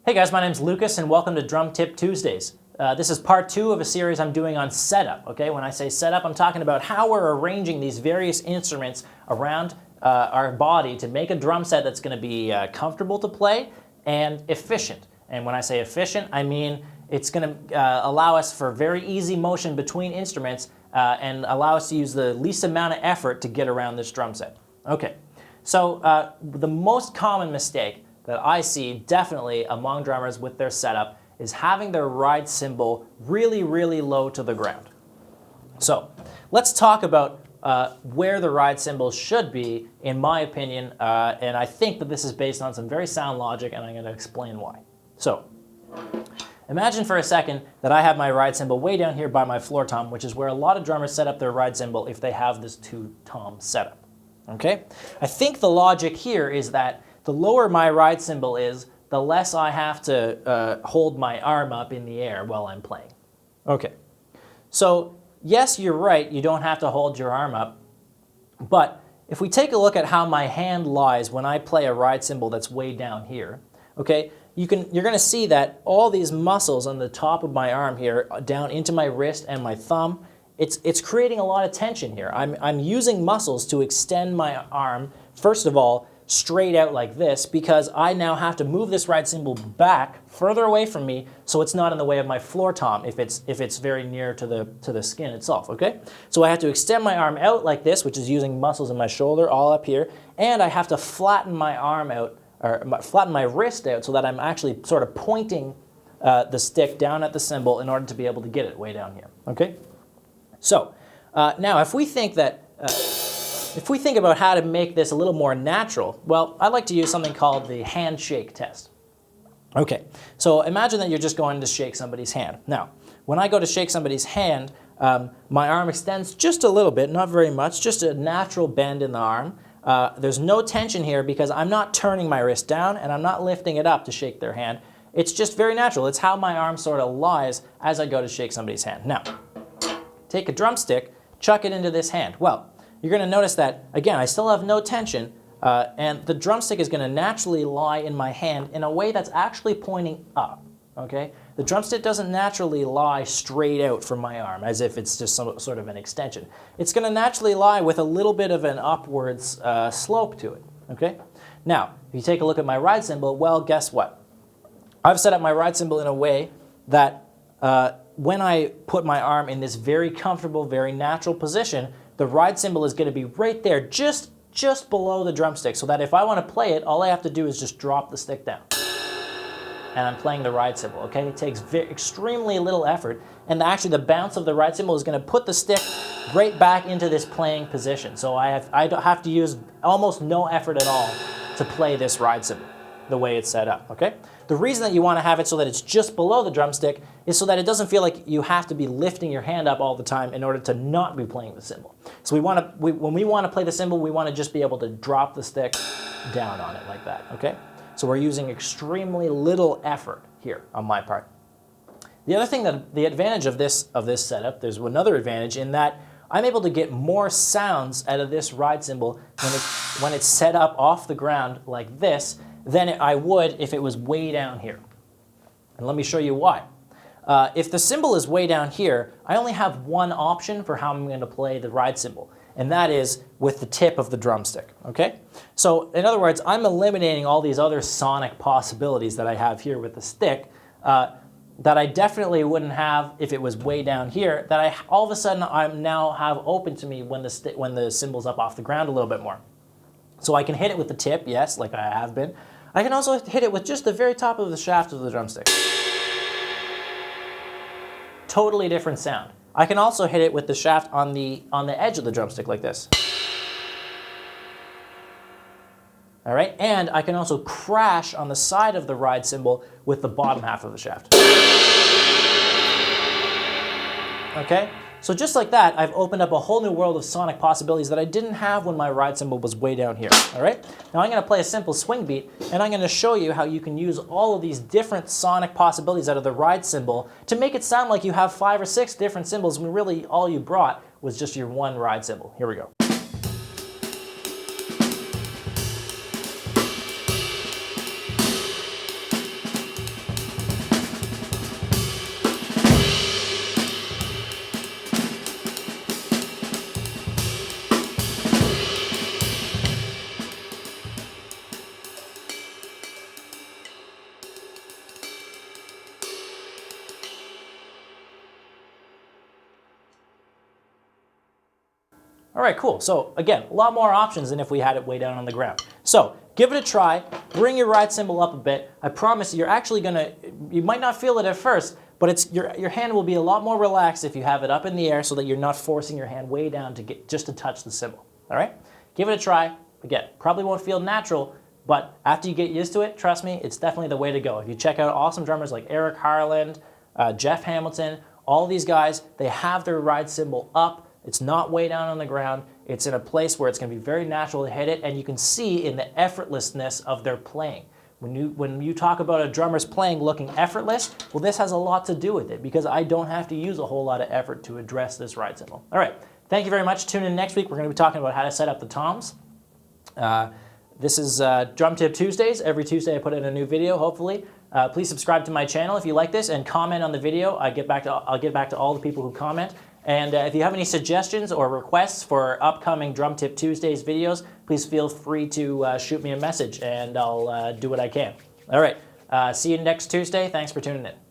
Hey guys, my name's Lucas and welcome to Drum Tip Tuesdays. This is part 2 of a series I'm doing on setup, okay? When I say setup, I'm talking about how we're arranging these various instruments around our body to make a drum set that's going to be comfortable to play and efficient. And when I say efficient, I mean it's going to allow us for very easy motion between instruments and allow us to use the least amount of effort to get around this drum set. Okay, so the most common mistake that I see definitely among drummers with their setup is having their ride cymbal really, really low to the ground. So let's talk about where the ride cymbal should be, in my opinion, and I think that this is based on some very sound logic, and I'm going to explain why. So imagine for a second that I have my ride cymbal way down here by my floor tom, which is where a lot of drummers set up their ride cymbal if they have this 2-tom setup. Okay? I think the logic here is that the lower my ride cymbal is, the less I have to hold my arm up in the air while I'm playing. Okay, so yes, you're right, you don't have to hold your arm up, but if we take a look at how my hand lies when I play a ride cymbal that's way down here, okay, you're going to see that all these muscles on the top of my arm here, down into my wrist and my thumb, it's creating a lot of tension here. I'm using muscles to extend my arm, first of all, straight out like this, because I now have to move this ride cymbal back further away from me so it's not in the way of my floor tom if it's very near to the skin itself, okay? So I have to extend my arm out like this, which is using muscles in my shoulder all up here, and I have to flatten my arm out, or flatten my wrist out so that I'm actually sort of pointing the stick down at the cymbal in order to be able to get it way down here, okay? So now if we think that if we think about how to make this a little more natural, well, I like to use something called the handshake test. Okay, so imagine that you're just going to shake somebody's hand. Now, when I go to shake somebody's hand, my arm extends just a little bit, not very much, just a natural bend in the arm. There's no tension here because I'm not turning my wrist down and I'm not lifting it up to shake their hand. It's just very natural. It's how my arm sort of lies as I go to shake somebody's hand. Now, take a drumstick, chuck it into this hand. Well, you're going to notice that, again, I still have no tension, and the drumstick is going to naturally lie in my hand in a way that's actually pointing up, okay? The drumstick doesn't naturally lie straight out from my arm as if it's just some sort of an extension. It's going to naturally lie with a little bit of an upwards slope to it, okay? Now, if you take a look at my ride cymbal, well, guess what? I've set up my ride cymbal in a way that when I put my arm in this very comfortable, very natural position, the ride cymbal is going to be right there, just below the drumstick, so that if I want to play it, all I have to do is just drop the stick down. And I'm playing the ride cymbal, okay? It takes extremely little effort, and actually the bounce of the ride cymbal is going to put the stick right back into this playing position. So I don't have to use almost no effort at all to play this ride cymbal the way it's set up, okay? The reason that you want to have it so that it's just below the drumstick is so that it doesn't feel like you have to be lifting your hand up all the time in order to not be playing the cymbal. So when we want to play the cymbal, we want to just be able to drop the stick down on it like that, okay? So we're using extremely little effort here on my part. The other thing, the advantage of this setup, there's another advantage in that I'm able to get more sounds out of this ride cymbal when it's set up off the ground like this than I would if it was way down here. And let me show you why. If the cymbal is way down here, I only have one option for how I'm going to play the ride cymbal, and that is with the tip of the drumstick, okay? So in other words, I'm eliminating all these other sonic possibilities that I have here with the stick that I definitely wouldn't have if it was way down here, that I all of a sudden I now have open to me when the cymbal's up off the ground a little bit more. So I can hit it with the tip, yes, like I have been. I can also hit it with just the very top of the shaft of the drumstick. Totally different sound. I can also hit it with the shaft on the edge of the drumstick like this. All right, and I can also crash on the side of the ride cymbal with the bottom half of the shaft. Okay? So just like that, I've opened up a whole new world of sonic possibilities that I didn't have when my ride cymbal was way down here, all right? Now I'm going to play a simple swing beat, and I'm going to show you how you can use all of these different sonic possibilities out of the ride cymbal to make it sound like you have 5 or 6 different cymbals when really all you brought was just your one ride cymbal. Here we go. All right, cool. So again, a lot more options than if we had it way down on the ground. So give it a try. Bring your ride cymbal up a bit. I promise you're actually gonna, you might not feel it at first, but it's your hand will be a lot more relaxed if you have it up in the air so that you're not forcing your hand way down to get just to touch the cymbal. All right? Give it a try. Again, probably won't feel natural, but after you get used to it, trust me, it's definitely the way to go. If you check out awesome drummers like Eric Harland, Jeff Hamilton, all these guys, they have their ride cymbal up. It's not way down on the ground. It's in a place where it's going to be very natural to hit it, and you can see in the effortlessness of their playing. When you talk about a drummer's playing looking effortless, well, this has a lot to do with it because I don't have to use a whole lot of effort to address this ride cymbal. All right, thank you very much. Tune in next week. We're going to be talking about how to set up the toms. This is Drum Tip Tuesdays. Every Tuesday I put in a new video, hopefully. Please subscribe to my channel if you like this and comment on the video. I'll get back to all the people who comment. And if you have any suggestions or requests for upcoming Drum Tip Tuesdays videos, please feel free to shoot me a message and I'll do what I can. All right, see you next Tuesday. Thanks for tuning in.